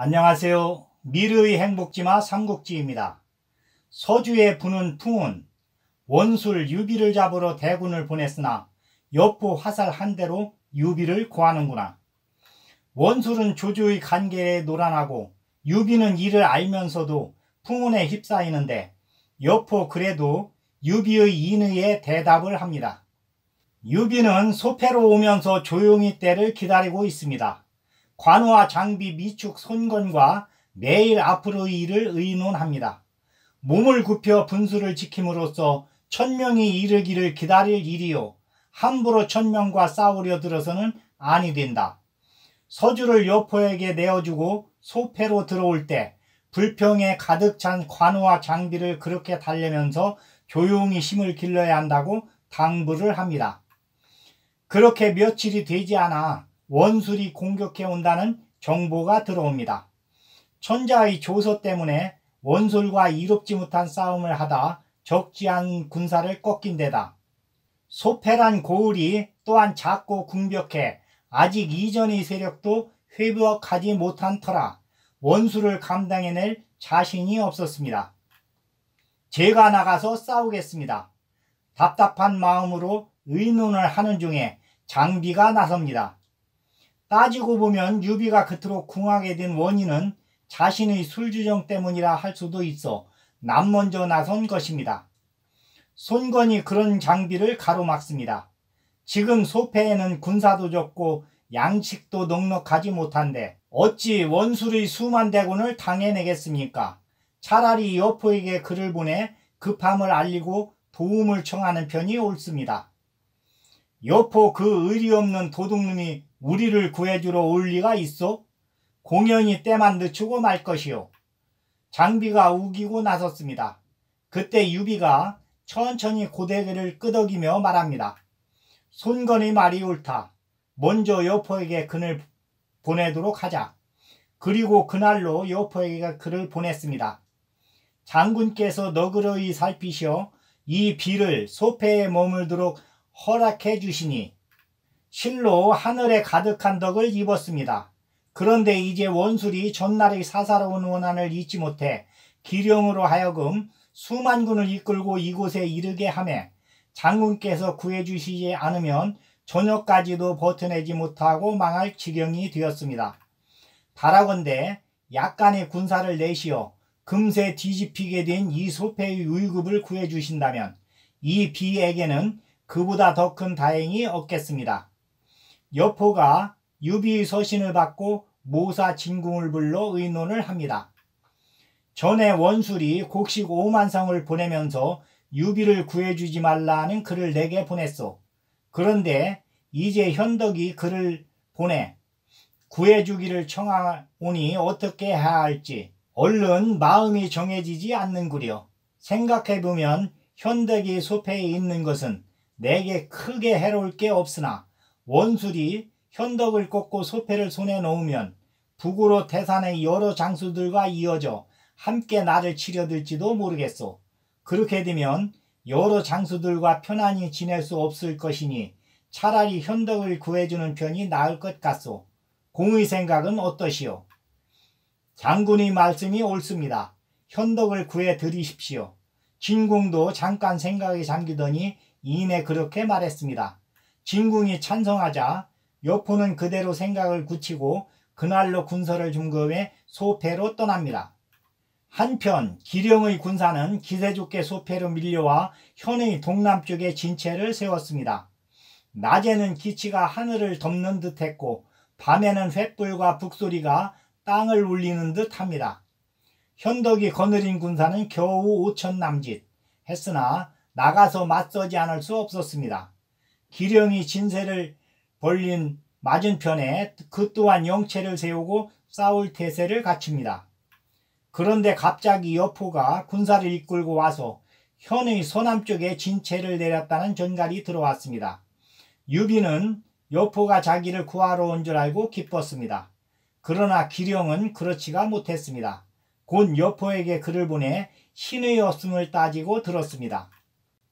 안녕하세요. 미르의 행복지마 삼국지입니다. 서주에 부는 풍은 원술 유비를 잡으러 대군을 보냈으나 여포 화살 한 대로 유비를 고하는구나. 원술은 조조의 간계에 노란하고 유비는 이를 알면서도 풍운에 휩싸이는데 여포 그래도 유비의 인의에 대답을 합니다. 유비는 소패로 오면서 조용히 때를 기다리고 있습니다. 관우와 장비, 미축, 손건과 매일 앞으로의 일을 의논합니다. 몸을 굽혀 분수를 지킴으로써 천명이 이르기를 기다릴 일이요 함부로 천명과 싸우려 들어서는 아니 된다. 서주를 여포에게 내어주고 소패로 들어올 때 불평에 가득 찬 관우와 장비를 그렇게 달래면서 조용히 힘을 길러야 한다고 당부를 합니다. 그렇게 며칠이 되지 않아 원술이 공격해 온다는 정보가 들어옵니다. 천자의 조서 때문에 원술과 이롭지 못한 싸움을 하다 적지 않은 군사를 꺾인 데다 소패란 고을이 또한 작고 궁벽해 아직 이전의 세력도 회복하지 못한 터라 원술을 감당해낼 자신이 없었습니다. 제가 나가서 싸우겠습니다. 답답한 마음으로 의논을 하는 중에 장비가 나섭니다. 따지고 보면 유비가 그토록 궁하게 된 원인은 자신의 술주정 때문이라 할 수도 있어 남 먼저 나선 것입니다. 손건이 그런 장비를 가로막습니다. 지금 소패에는 군사도 적고 양식도 넉넉하지 못한데 어찌 원술의 수만 대군을 당해내겠습니까? 차라리 여포에게 글을 보내 급함을 알리고 도움을 청하는 편이 옳습니다. 여포 그 의리 없는 도둑놈이 우리를 구해주러 올 리가 있어? 공연히 때만 늦추고 말 것이요. 장비가 우기고 나섰습니다. 그때 유비가 천천히 고데기를 끄덕이며 말합니다. 손건의 말이 옳다. 먼저 여포에게 글을 보내도록 하자. 그리고 그날로 여포에게 글을 보냈습니다. 장군께서 너그러이 살피시어 이 비를 소패에 머물도록 허락해 주시니 실로 하늘에 가득한 덕을 입었습니다. 그런데 이제 원술이 전날의 사사로운 원한을 잊지 못해 기령으로 하여금 수만 군을 이끌고 이곳에 이르게 하매 장군께서 구해주시지 않으면 저녁까지도 버텨내지 못하고 망할 지경이 되었습니다. 바라건대 약간의 군사를 내시어 금세 뒤집히게 된 이 소패의 위급을 구해주신다면 이 비에게는 그보다 더 큰 다행이 없겠습니다. 여포가 유비의 서신을 받고 모사 진궁을 불러 의논을 합니다. 전에 원술이 곡식 5만성을 보내면서 유비를 구해주지 말라는 글을 내게 보냈소. 그런데 이제 현덕이 글을 보내 구해주기를 청하오니 어떻게 해야 할지 얼른 마음이 정해지지 않는구려. 생각해보면 현덕이 소패에 있는 것은 내게 크게 해로울 게 없으나 원술이 현덕을 꺾고 소패를 손에 놓으면 북으로 태산의 여러 장수들과 이어져 함께 나를 치려들지도 모르겠소. 그렇게 되면 여러 장수들과 편안히 지낼 수 없을 것이니 차라리 현덕을 구해주는 편이 나을 것 같소. 공의 생각은 어떠시오? 장군의 말씀이 옳습니다. 현덕을 구해드리십시오. 진궁도 잠깐 생각에 잠기더니 이내 그렇게 말했습니다. 진궁이 찬성하자 여포는 그대로 생각을 굳히고 그날로 군서를 중거해 소패로 떠납니다. 한편 기령의 군사는 기세 좋게 소패로 밀려와 현의 동남쪽에 진체를 세웠습니다. 낮에는 기치가 하늘을 덮는 듯 했고 밤에는 횃불과 북소리가 땅을 울리는 듯 합니다. 현덕이 거느린 군사는 겨우 5천 남짓 했으나 나가서 맞서지 않을 수 없었습니다. 기령이 진세를 벌린 맞은편에 그 또한 영체를 세우고 싸울 태세를 갖춥니다. 그런데 갑자기 여포가 군사를 이끌고 와서 현의 서남쪽에 진체를 내렸다는 전갈이 들어왔습니다. 유비는 여포가 자기를 구하러 온 줄 알고 기뻤습니다. 그러나 기령은 그렇지가 못했습니다. 곧 여포에게 글을 보내 신의 없음을 따지고 들었습니다.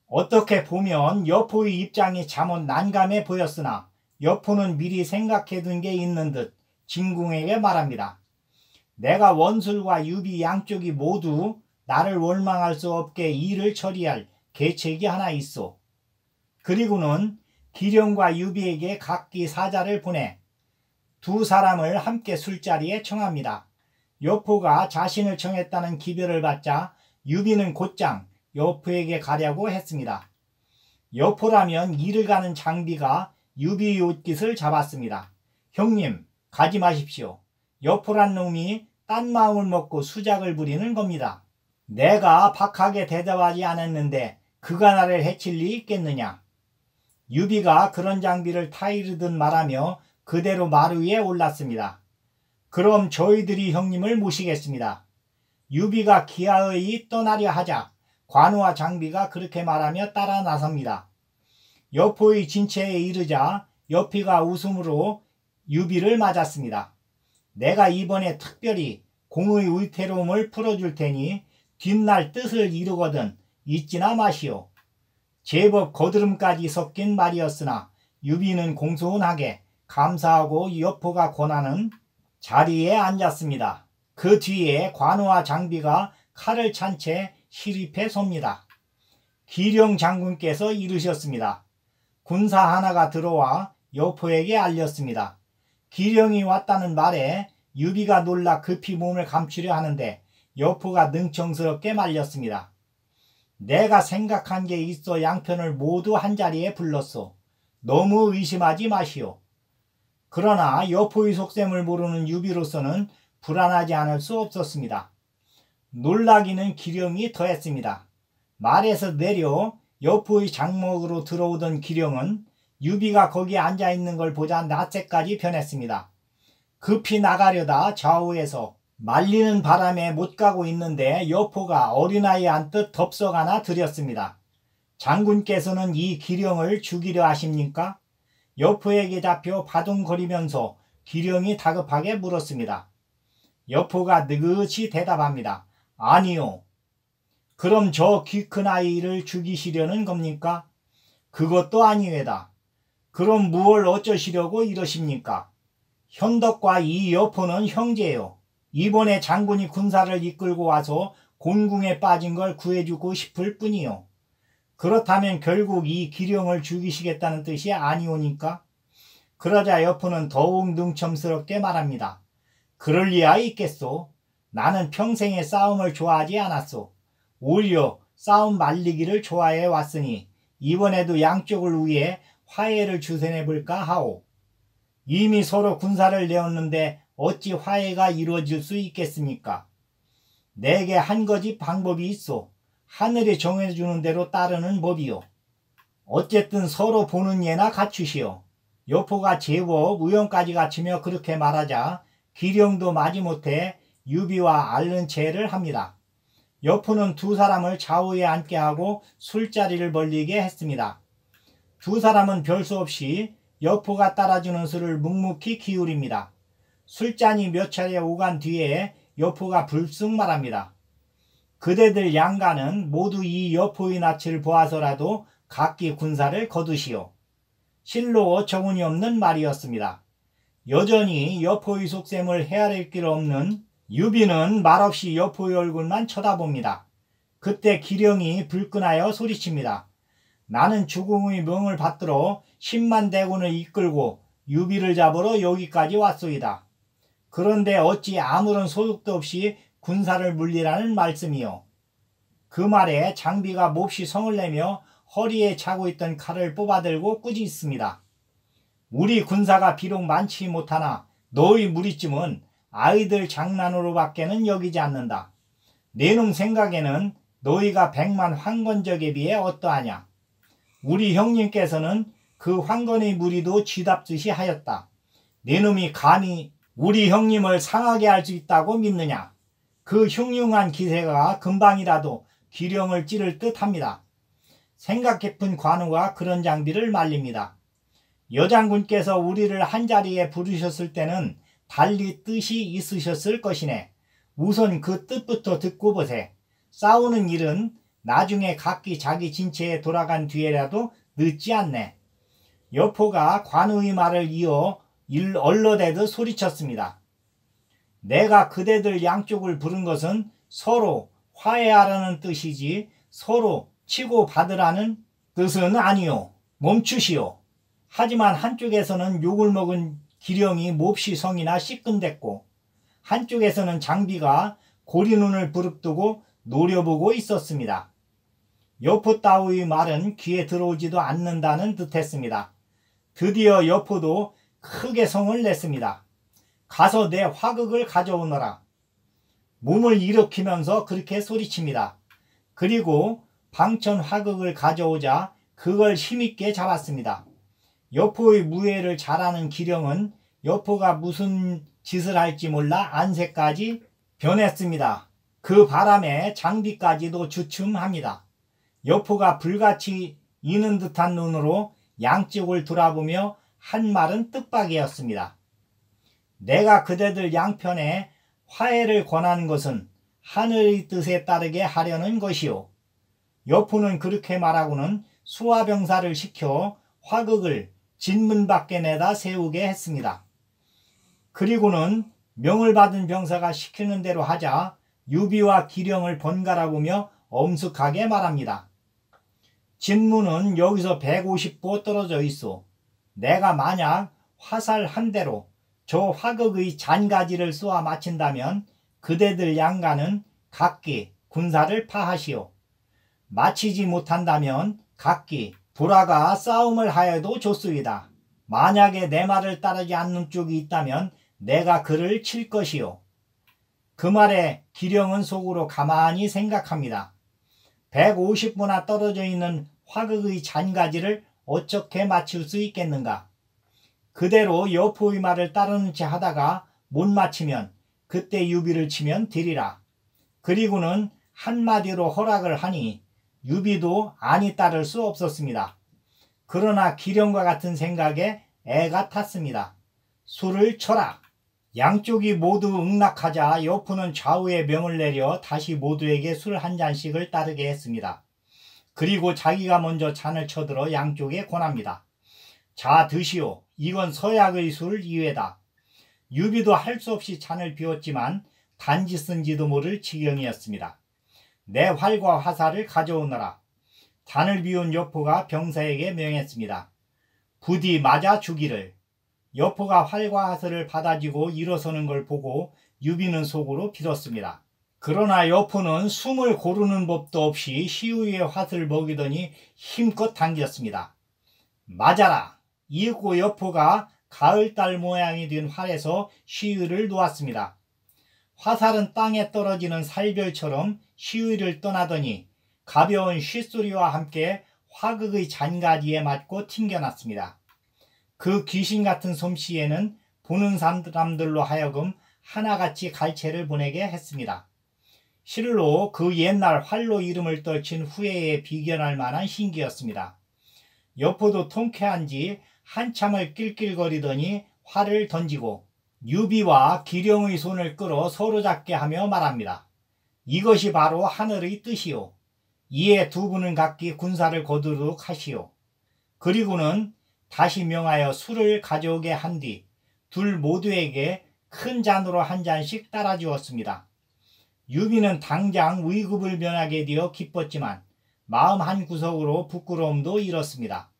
어떻게 보면 여포의 입장이 잠옷 난감해 보였으나 여포는 미리 생각해둔 게 있는 듯 진궁에게 말합니다. 내가 원술과 유비 양쪽이 모두 나를 원망할 수 없게 일을 처리할 계책이 하나 있어. 그리고는 기령과 유비에게 각기 사자를 보내 두 사람을 함께 술자리에 청합니다. 여포가 자신을 청했다는 기별을 받자 유비는 곧장 여포에게 가려고 했습니다. 여포라면 이를 가는 장비가 유비의 옷깃을 잡았습니다. 형님, 가지 마십시오. 여포란 놈이 딴 마음을 먹고 수작을 부리는 겁니다. 내가 박하게 대답하지 않았는데 그가 나를 해칠 리 있겠느냐. 유비가 그런 장비를 타이르듯 말하며 그대로 말 위에 올랐습니다. 그럼 저희들이 형님을 모시겠습니다. 유비가 기하의 떠나려 하자 관우와 장비가 그렇게 말하며 따라 나섭니다. 여포의 진체에 이르자 여피가 웃음으로 유비를 맞았습니다. 내가 이번에 특별히 공의 위태로움을 풀어줄 테니 뒷날 뜻을 이루거든 잊지나 마시오. 제법 거드름까지 섞인 말이었으나 유비는 공손하게 감사하고 여포가 권하는 자리에 앉았습니다. 그 뒤에 관우와 장비가 칼을 찬 채 시립해 섭니다. 기령 장군께서 이르셨습니다. 군사 하나가 들어와 여포에게 알렸습니다. 기령이 왔다는 말에 유비가 놀라 급히 몸을 감추려 하는데 여포가 능청스럽게 말렸습니다. 내가 생각한 게 있어 양편을 모두 한자리에 불렀소. 너무 의심하지 마시오. 그러나 여포의 속셈을 모르는 유비로서는 불안하지 않을 수 없었습니다. 놀라기는 기령이 더했습니다. 말에서 내려 여포의 장목으로 들어오던 기령은 유비가 거기에 앉아있는 걸 보자 낯새까지 변했습니다. 급히 나가려다 좌우에서 말리는 바람에 못 가고 있는데 여포가 어린아이 안듯 덥석 하나 들였습니다. 장군께서는 이 기령을 죽이려 하십니까? 여포에게 잡혀 바둥거리면서 기령이 다급하게 물었습니다. 여포가 느긋이 대답합니다. 아니요. 그럼 저 키 큰 아이를 죽이시려는 겁니까? 그것도 아니외다. 그럼 무얼 어쩌시려고 이러십니까? 현덕과 이 여포는 형제요. 이번에 장군이 군사를 이끌고 와서 곤궁에 빠진 걸 구해주고 싶을 뿐이요. 그렇다면 결국 이 기령을 죽이시겠다는 뜻이 아니오니까? 그러자 여포는 더욱 능첨스럽게 말합니다. 그럴 리야 있겠소. 나는 평생에 싸움을 좋아하지 않았소. 오히려 싸움 말리기를 좋아해 왔으니 이번에도 양쪽을 위해 화해를 주선해 볼까 하오. 이미 서로 군사를 내었는데 어찌 화해가 이루어질 수 있겠습니까? 내게 한 가지 방법이 있소. 하늘이 정해주는 대로 따르는 법이요. 어쨌든 서로 보는 예나 갖추시오. 여포가 제법 우연까지 갖추며 그렇게 말하자 기령도 마지못해 유비와 앓는 체를 합니다. 여포는 두 사람을 좌우에 앉게 하고 술자리를 벌리게 했습니다. 두 사람은 별 수 없이 여포가 따라주는 술을 묵묵히 기울입니다. 술잔이 몇 차례 오간 뒤에 여포가 불쑥 말합니다. 그대들 양가는 모두 이 여포의 낯을 보아서라도 각기 군사를 거두시오. 실로 어처구니 없는 말이었습니다. 여전히 여포의 속셈을 헤아릴 길 없는 유비는 말없이 여포의 얼굴만 쳐다봅니다. 그때 기령이 불끈하여 소리칩니다. 나는 주공의 명을 받들어 10만 대군을 이끌고 유비를 잡으러 여기까지 왔소이다. 그런데 어찌 아무런 소득도 없이 군사를 물리라는 말씀이요. 그 말에 장비가 몹시 성을 내며 허리에 차고 있던 칼을 뽑아들고 꾸짖습니다. 우리 군사가 비록 많지 못하나 너희 무리쯤은 아이들 장난으로 밖에는 여기지 않는다. 내놈 생각에는 너희가 100만 황건적에 비해 어떠하냐. 우리 형님께서는 그 황건의 무리도 쥐답듯이 하였다. 내놈이 감히 우리 형님을 상하게 할 수 있다고 믿느냐. 그 흉흉한 기세가 금방이라도 기령을 찌를 듯 합니다. 생각 깊은 관우가 그런 장비를 말립니다. 여장군께서 우리를 한자리에 부르셨을 때는 달리 뜻이 있으셨을 것이네. 우선 그 뜻부터 듣고 보세. 싸우는 일은 나중에 각기 자기 진체에 돌아간 뒤에라도 늦지 않네. 여포가 관우의 말을 이어 얼러대듯 소리쳤습니다. 내가 그대들 양쪽을 부른 것은 서로 화해하라는 뜻이지 서로 치고받으라는 뜻은 아니요. 멈추시오. 하지만 한쪽에서는 욕을 먹은 기령이 몹시 성이나 시큰댔고 한쪽에서는 장비가 고리눈을 부릅뜨고 노려보고 있었습니다. 여포 따위의 말은 귀에 들어오지도 않는다는 듯했습니다. 드디어 여포도 크게 성을 냈습니다. 가서 내 화극을 가져오너라. 몸을 일으키면서 그렇게 소리칩니다. 그리고 방천 화극을 가져오자 그걸 힘있게 잡았습니다. 여포의 무예를 잘하는 기령은 여포가 무슨 짓을 할지 몰라 안색까지 변했습니다. 그 바람에 장비까지도 주춤합니다. 여포가 불같이 이는 듯한 눈으로 양쪽을 돌아보며 한 말은 뜻밖이었습니다. 내가 그대들 양편에 화해를 권한 것은 하늘의 뜻에 따르게 하려는 것이요. 여포는 그렇게 말하고는 수하병사를 시켜 화극을 진문 밖에 내다 세우게 했습니다. 그리고는 명을 받은 병사가 시키는 대로 하자 유비와 기령을 번갈아 보며 엄숙하게 말합니다. 진문은 여기서 150보 떨어져 있어. 내가 만약 화살 한 대로 저 화극의 잔가지를 쏘아 마친다면 그대들 양가는 각기 군사를 파하시오. 마치지 못한다면 각기 돌아가 싸움을 하여도 좋소이다. 만약에 내 말을 따르지 않는 쪽이 있다면 내가 그를 칠 것이요. 그 말에 기령은 속으로 가만히 생각합니다. 150보나 떨어져 있는 화극의 잔가지를 어떻게 맞출 수 있겠는가. 그대로 여포의 말을 따르는 채 하다가 못 맞히면 그때 유비를 치면 되리라. 그리고는 한마디로 허락을 하니 유비도 아니 따를 수 없었습니다. 그러나 기령과 같은 생각에 애가 탔습니다. 술을 쳐라. 양쪽이 모두 응낙하자 여포는 좌우에 명을 내려 다시 모두에게 술 한 잔씩을 따르게 했습니다. 그리고 자기가 먼저 잔을 쳐들어 양쪽에 권합니다. 자 드시오. 이건 서약의 술 이외다. 유비도 할 수 없이 잔을 비웠지만 단지 쓴지도 모를 지경이었습니다. 내 활과 화살을 가져오너라. 잔을 비운 여포가 병사에게 명했습니다. 부디 맞아 주기를. 여포가 활과 화살을 받아지고 일어서는 걸 보고 유비는 속으로 빌었습니다. 그러나 여포는 숨을 고르는 법도 없이 시우의 화살을 먹이더니 힘껏 당겼습니다. 맞아라. 이윽고 여포가 가을달 모양이 된 활에서 시우를 놓았습니다. 화살은 땅에 떨어지는 살별처럼 시우를 떠나더니 가벼운 쉿소리와 함께 화극의 잔가지에 맞고 튕겨났습니다. 그 귀신같은 솜씨에는 보는 사람들로 하여금 하나같이 갈채를 보내게 했습니다. 실로 그 옛날 활로 이름을 떨친 후예에 비견할 만한 신기였습니다. 여포도 통쾌한지 한참을 낄낄거리더니 활을 던지고 유비와 기령의 손을 끌어 서로 잡게 하며 말합니다. 이것이 바로 하늘의 뜻이요. 이에 두 분은 각기 군사를 거두도록 하시오. 그리고는 다시 명하여 술을 가져오게 한 뒤 둘 모두에게 큰 잔으로 한 잔씩 따라주었습니다. 유비는 당장 위급을 면하게 되어 기뻤지만 마음 한구석으로 부끄러움도 잃었습니다.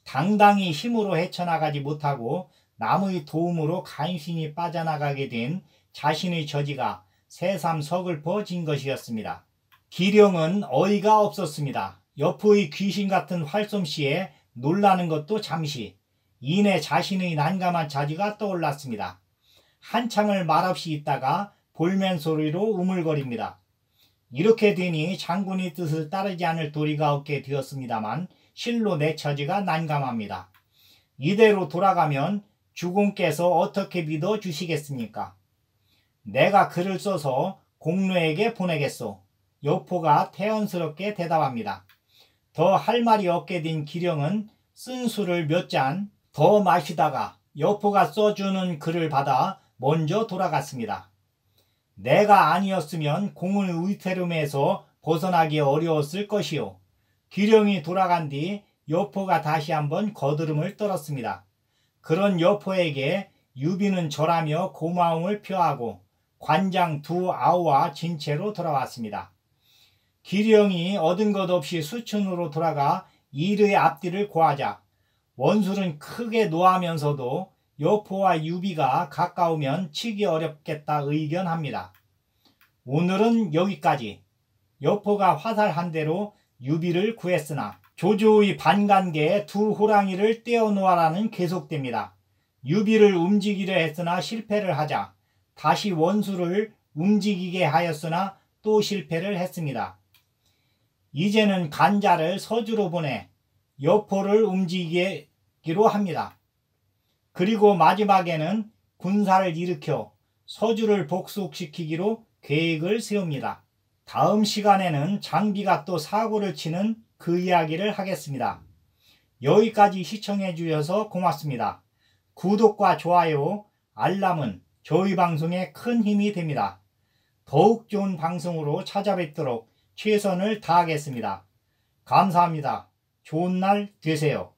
당당히 힘으로 헤쳐나가지 못하고 남의 도움으로 간신히 빠져나가게 된 자신의 처지가 새삼 서글퍼진 것이었습니다. 기령은 어이가 없었습니다. 여포의 귀신같은 활솜씨에 놀라는 것도 잠시 이내 자신의 난감한 자지가 떠올랐습니다. 한참을 말없이 있다가 볼멘 소리로 우물거립니다. 이렇게 되니 장군의 뜻을 따르지 않을 도리가 없게 되었습니다만 실로 내 처지가 난감합니다. 이대로 돌아가면 주공께서 어떻게 믿어주시겠습니까? 내가 글을 써서 공로에게 보내겠소. 여포가 태연스럽게 대답합니다. 더 할 말이 없게 된 기령은 쓴 술을 몇 잔 더 마시다가 여포가 써주는 글을 받아 먼저 돌아갔습니다. 내가 아니었으면 공의 위태로움에서 벗어나기 어려웠을 것이요. 기령이 돌아간 뒤 여포가 다시 한번 거드름을 떨었습니다. 그런 여포에게 유비는 절하며 고마움을 표하고 관장 두 아우와 진채로 돌아왔습니다. 기령이 얻은 것 없이 수천으로 돌아가 일의 앞뒤를 고하자 원술은 크게 노하면서도 여포와 유비가 가까우면 치기 어렵겠다 의견합니다. 오늘은 여기까지. 여포가 화살한 대로 유비를 구했으나 조조의 반관계에 두 호랑이를 떼어놓아라는 계속됩니다. 유비를 움직이려 했으나 실패를 하자 다시 원수를 움직이게 하였으나 또 실패를 했습니다. 이제는 간자를 서주로 보내 여포를 움직이기로 합니다. 그리고 마지막에는 군사를 일으켜 서주를 복속시키기로 계획을 세웁니다. 다음 시간에는 장비가 또 사고를 치는 그 이야기를 하겠습니다. 여기까지 시청해 주셔서 고맙습니다. 구독과 좋아요, 알람은 저희 방송에 큰 힘이 됩니다. 더욱 좋은 방송으로 찾아뵙도록 최선을 다하겠습니다. 감사합니다. 좋은 날 되세요.